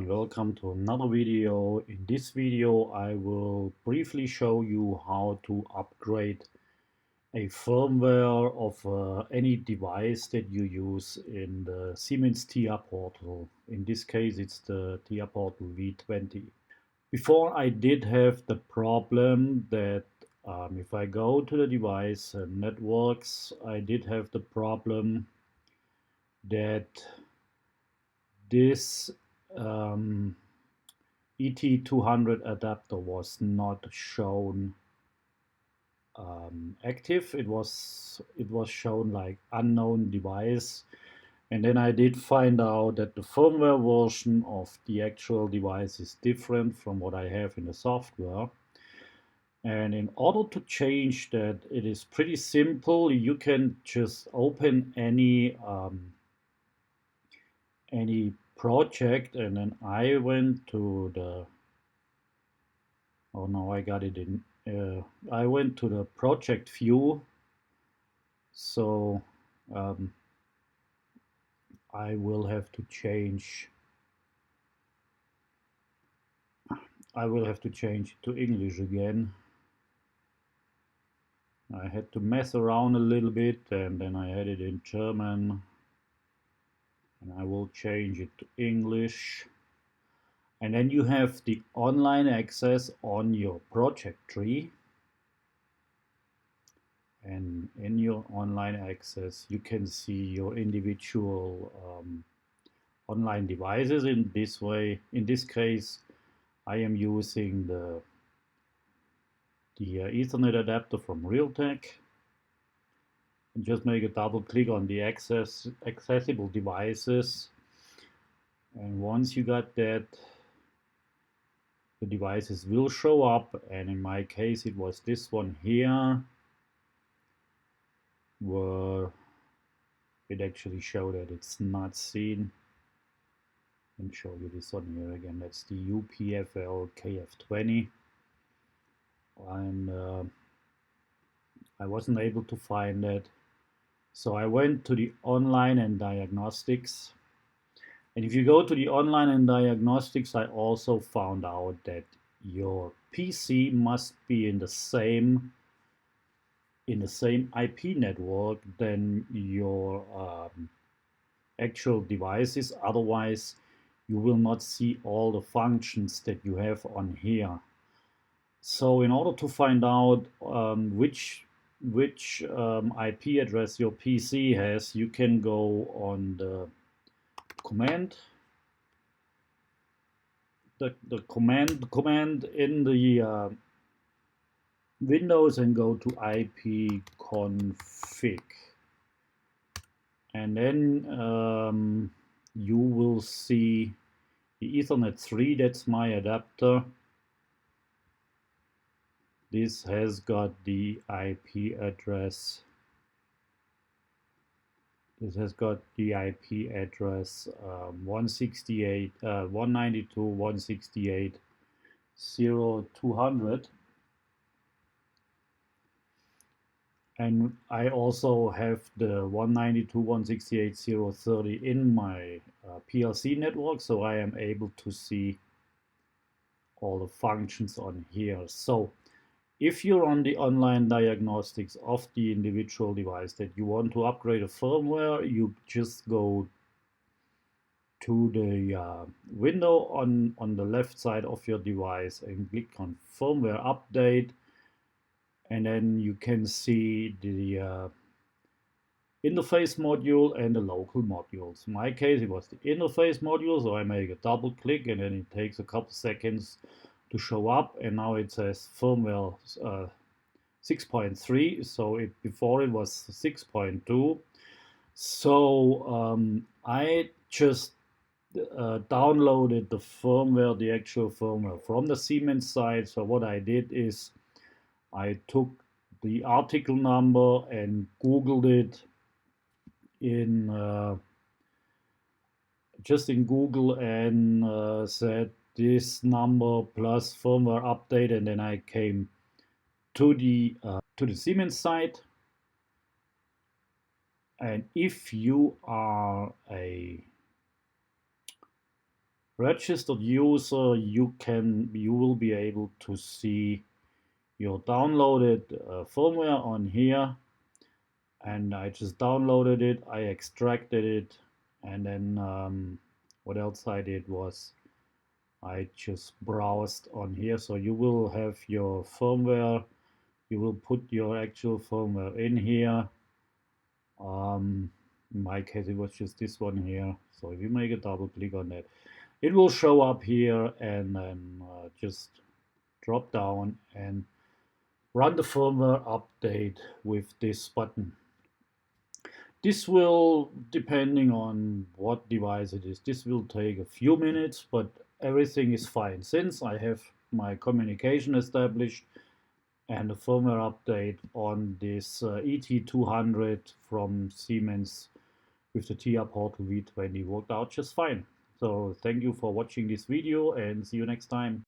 Welcome to another video. In this video I will briefly show you how to upgrade a firmware of any device that you use in the Siemens TIA portal. In this case it's the TIA portal V20. Before I did have the problem that if I go to the device and networks, I did have the problem that this ET200 adapter was not shown active. It was shown like unknown device, and then I did find out that the firmware version of the actual device is different from what I have in the software. And in order to change that, it is pretty simple. You can just open any project, and then I went to the I went to the project view, so I will have to change it to English again. I had to mess around a little bit, and then I had it in German, and I will change it to English. And then you have the online access on your project tree. And in your online access, you can see your individual online devices. In this case, I am using the Ethernet adapter from Realtek. And just make a double click on the accessible devices. And once you got that, the devices will show up, and in my case it was this one here, where it actually showed that it's not seen. And show you this one here again. That's the UPFL KF20, and I wasn't able to find that, so I went to the online and diagnostics. And if you go to the online and diagnostics, I also found out that your PC must be in the same IP network than your actual devices. Otherwise, you will not see all the functions that you have on here. So in order to find out which IP address your PC has, you can go on the command in the Windows, and go to ipconfig, and then you will see the Ethernet 3. That's my adapter. This has got the IP address. This has got the IP address 192.168.0.200. And I also have the 192.168.0.30 in my PLC network, so I am able to see all the functions on here. So if you're on the online diagnostics of the individual device that you want to upgrade a firmware, you just go to the window on the left side of your device and click on Firmware Update, and then you can see the interface module and the local modules. In my case, it was the interface module, so I make a double click, and then it takes a couple seconds to show up, and now it says firmware 6.3. So before it was 6.2. So I just downloaded the firmware, the actual firmware, from the Siemens side. So what I did is I took the article number and Googled it in just in Google, and said this number plus firmware update, and then I came to the Siemens site. And if you are a registered user, you will be able to see your downloaded firmware on here. And I just downloaded it, I extracted it, and then what else I did was I just browsed on here. So you will have your firmware, you will put your actual firmware in here. In my case, it was just this one here. So if you make a double click on that, it will show up here, and then just drop down and run the firmware update with this button. This will, depending on what device it is, this will take a few minutes, but everything is fine. Since I have my communication established and a firmware update on this ET200 from Siemens with the TIA Portal V20 worked out just fine. So thank you for watching this video and see you next time.